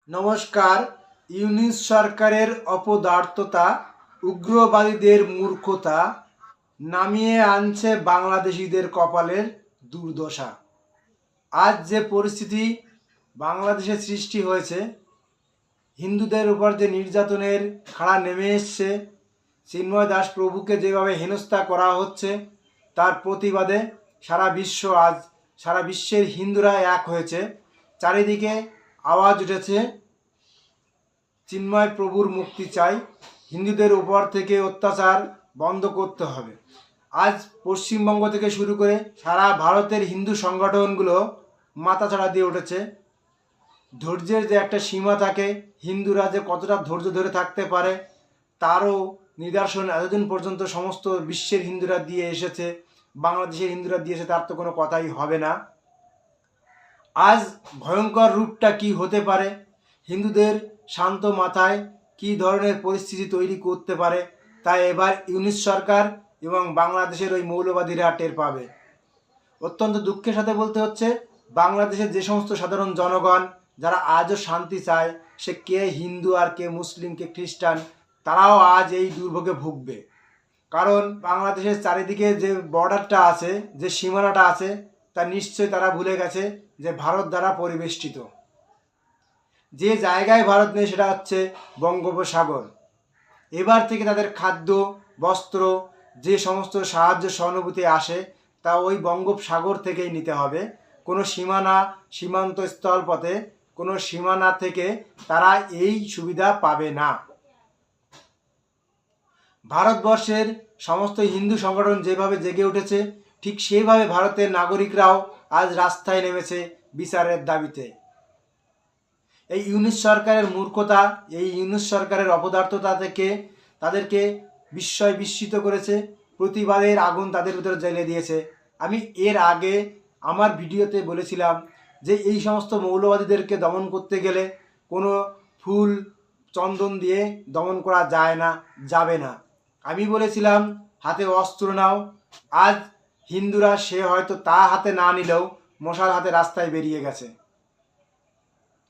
নমস্কার। ইউনিস সরকারের অপদার্থতা, উগ্রবাদীদের মূর্খতা নামিয়ে আনছে বাংলাদেশিদের কপালের দুর্দশা। আজ যে পরিস্থিতি বাংলাদেশে সৃষ্টি হয়েছে, হিন্দুদের উপর যে নির্যাতনের খাড়া নেমে এসছে, চিন্ময় দাস প্রভুকে যেভাবে হেনস্থা করা হচ্ছে, তার প্রতিবাদে সারা বিশ্বের হিন্দুরা এক হয়েছে। চারিদিকে আওয়াজ উঠেছে, চিন্ময় প্রভুর মুক্তি চাই, হিন্দুদের উপর থেকে অত্যাচার বন্ধ করতে হবে। আজ পশ্চিমবঙ্গ থেকে শুরু করে সারা ভারতের হিন্দু সংগঠনগুলো মাথাছাড়া দিয়ে উঠেছে। ধৈর্যের যে একটা সীমা থাকে, হিন্দুরা যে কতটা ধৈর্য ধরে থাকতে পারে তারও নিদর্শন এতদিন পর্যন্ত সমস্ত বিশ্বের হিন্দুরা দিয়ে এসেছে, বাংলাদেশের হিন্দুরা দিয়েছে, তার তো কোনো কথাই হবে না। আজ ভয়ঙ্কর রূপটা কি হতে পারে, হিন্দুদের শান্ত মাথায় কী ধরনের পরিস্থিতি তৈরি করতে পারে, তাই এবার ইউনিস সরকার এবং বাংলাদেশের ওই মৌলবাদীরা টের পাবে। অত্যন্ত দুঃখের সাথে বলতে হচ্ছে, বাংলাদেশের যে সমস্ত সাধারণ জনগণ যারা আজও শান্তি চায়, সে কে হিন্দু আর কে মুসলিম কে খ্রিস্টান, তারাও আজ এই দুর্ভোগে ভুগবে। কারণ বাংলাদেশের চারিদিকে যে বর্ডারটা আছে, যে সীমানাটা আছে, তা নিশ্চয়ই তারা ভুলে গেছে যে ভারত দ্বারা পরিবেষ্টিত। যে জায়গায় ভারত নেই সেটা হচ্ছে বঙ্গোপসাগর। এবার থেকে তাদের খাদ্য, বস্ত্র, যে সমস্ত সাহায্য সহানুভূতি আসে, তা ওই বঙ্গোপসাগর থেকেই নিতে হবে। কোনো সীমান্ত স্থলপথে কোনো সীমানা থেকে তারা এই সুবিধা পাবে না। ভারতবর্ষের সমস্ত হিন্দু সংগঠন যেভাবে জেগে উঠেছে, ঠিক সেইভাবে ভারতের নাগরিকরাও আজ রাস্তায় নেমেছে বিচারের দাবিতে। এই ইউনিস সরকারের মূর্খতা, এই ইউনিস সরকারের অপদার্থতা থেকে তাদেরকে বিস্মিত করেছে, প্রতিবাদের আগুন তাদের ভিতরে জ্বেলে দিয়েছে। আমি এর আগে আমার ভিডিওতে বলেছিলাম যে এই সমস্ত মৌলবাদীদেরকে দমন করতে গেলে কোনো ফুল চন্দন দিয়ে দমন করা যায় না, যাবে না। আমি বলেছিলাম হাতে অস্ত্র নাও। আজ হিন্দুরা সে হয়তো তা হাতে না নিলেও মশাল হাতে রাস্তায় বেরিয়ে গেছে।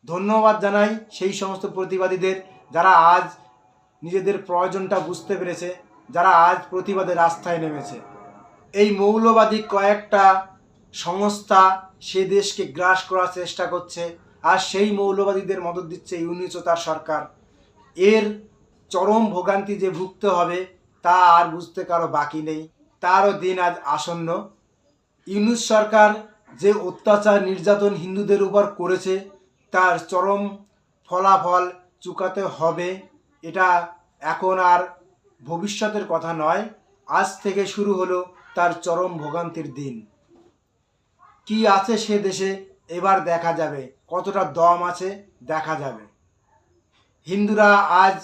ধন্যবাদ জানাই সেই সমস্ত প্রতিবাদীদের যারা আজ নিজেদের প্রয়োজনটা বুঝতে পেরেছে, যারা আজ প্রতিবাদে রাস্তায় নেমেছে। এই মৌলবাদী কয়েকটা সংস্থা সে দেশকে গ্রাস করার চেষ্টা করছে, আর সেই মৌলবাদীদের মদত দিচ্ছে ইউনিস ও তার সরকার। এর চরম ভোগান্তি যে ভুগতে হবে তা আর বুঝতে কারো বাকি নেই, তারও দিন আজ আসন্ন। ইউনিস সরকার যে অত্যাচার নির্যাতন হিন্দুদের উপর করেছে, তার চরম ফলাফল চুকাতে হবে। এটা এখন আর ভবিষ্যতের কথা নয়, আজ থেকে শুরু হলো তার চরম ভোগান্তির দিন। কি আছে সে দেশে এবার দেখা যাবে, কতটা দম আছে দেখা যাবে। হিন্দুরা আজ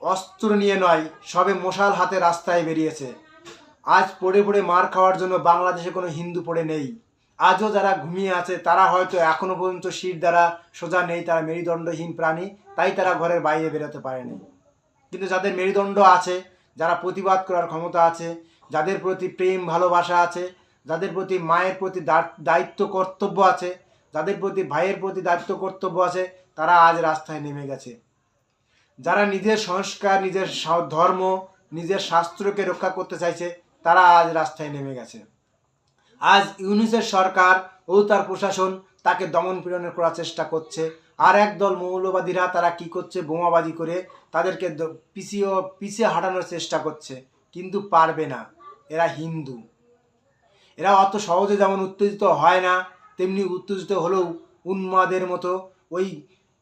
অস্ত্র নিয়ে নয়, সবে মশাল হাতে রাস্তায় বেরিয়েছে। আজ পড়ে পড়ে মার খাওয়ার জন্য বাংলাদেশে কোনো হিন্দু পড়ে নেই। আজও যারা ঘুমিয়ে আছে তারা হয়তো এখনও পর্যন্ত শির দ্বারা সোজা নেই, তারা মেরুদণ্ডহীন প্রাণী, তাই তারা ঘরের বাইরে বেরোতে পারেনি। কিন্তু যাদের মেরুদণ্ড আছে, যারা প্রতিবাদ করার ক্ষমতা আছে, যাদের প্রতি প্রেম ভালোবাসা আছে, যাদের প্রতি মায়ের প্রতি দায়িত্ব কর্তব্য আছে, যাদের প্রতি ভাইয়ের প্রতি দায়িত্ব কর্তব্য আছে, তারা আজ রাস্তায় নেমে গেছে। যারা নিজের সংস্কার, নিজের ধর্ম, নিজের শাস্ত্রকে রক্ষা করতে চাইছে, তারা আজ রাস্তায় নেমে গেছে। আজ ইউনিসের সরকার ও তার প্রশাসন তাকে দমন পীড়ন করার চেষ্টা করছে। আর একদল মৌলবাদীরা তারা কি করছে, বোমাবাজি করে তাদেরকে পিছিয়ে হাঁটানোর চেষ্টা করছে, কিন্তু পারবে না। এরা হিন্দু, এরা অত সহজে যেমন উত্তেজিত হয় না, তেমনি উত্তেজিত হলেও উন্মাদের মতো ওই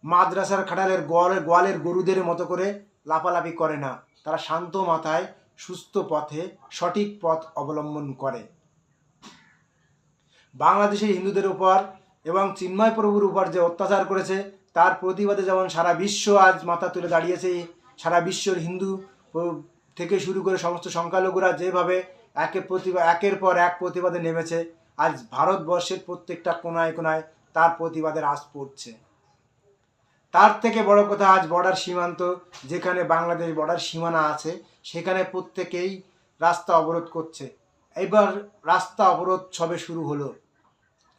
মাদ্রাসার খাটালের গোয়ালের গরুদের মতো করে লাফালাফি করে না। তারা শান্ত মাথায় সুস্থ পথে সঠিক পথ অবলম্বন করে। বাংলাদেশের হিন্দুদের উপর এবং চিন্ময় প্রভুর উপর যে অত্যাচার করেছে, তার প্রতিবাদে যেমন সারা বিশ্ব আজ মাথা তুলে দাঁড়িয়েছে, সারা বিশ্বের হিন্দু থেকে শুরু করে সমস্ত সংখ্যালঘুরা যেভাবে একের পর এক প্রতিবাদে নেমেছে, আজ ভারতবর্ষের প্রত্যেকটা কোনায় কোনায় তার প্রতিবাদের আঁচ পড়ছে। তার থেকে বড় কথা, আজ বর্ডার সীমান্ত, যেখানে বাংলাদেশ বর্ডার সীমানা আছে, সেখানে প্রত্যেকেই রাস্তা অবরোধ করছে। এবার রাস্তা অবরোধ সবে শুরু হলো,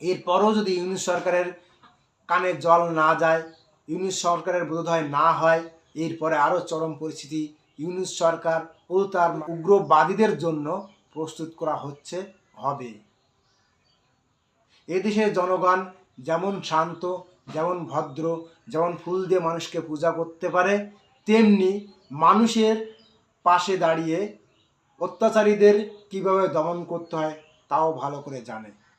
এরপরও যদি ইউনিস সরকারের কানে জল না যায়, ইউনূস সরকারের বোধহয় না হয়, এরপরে আরও চরম পরিস্থিতি ইউনূস সরকার ও তার উগ্রবাদীদের জন্য প্রস্তুত করা হবে। এদেশের জনগণ যেমন শান্ত, যেমন ভদ্র, যেমন ফুল দিয়ে মানুষকে পূজা করতে পারে, তেমনি মানুষের পাশে দাঁড়িয়ে অত্যাচারীদের কীভাবে দমন করতে হয় তাও ভালো করে জানে।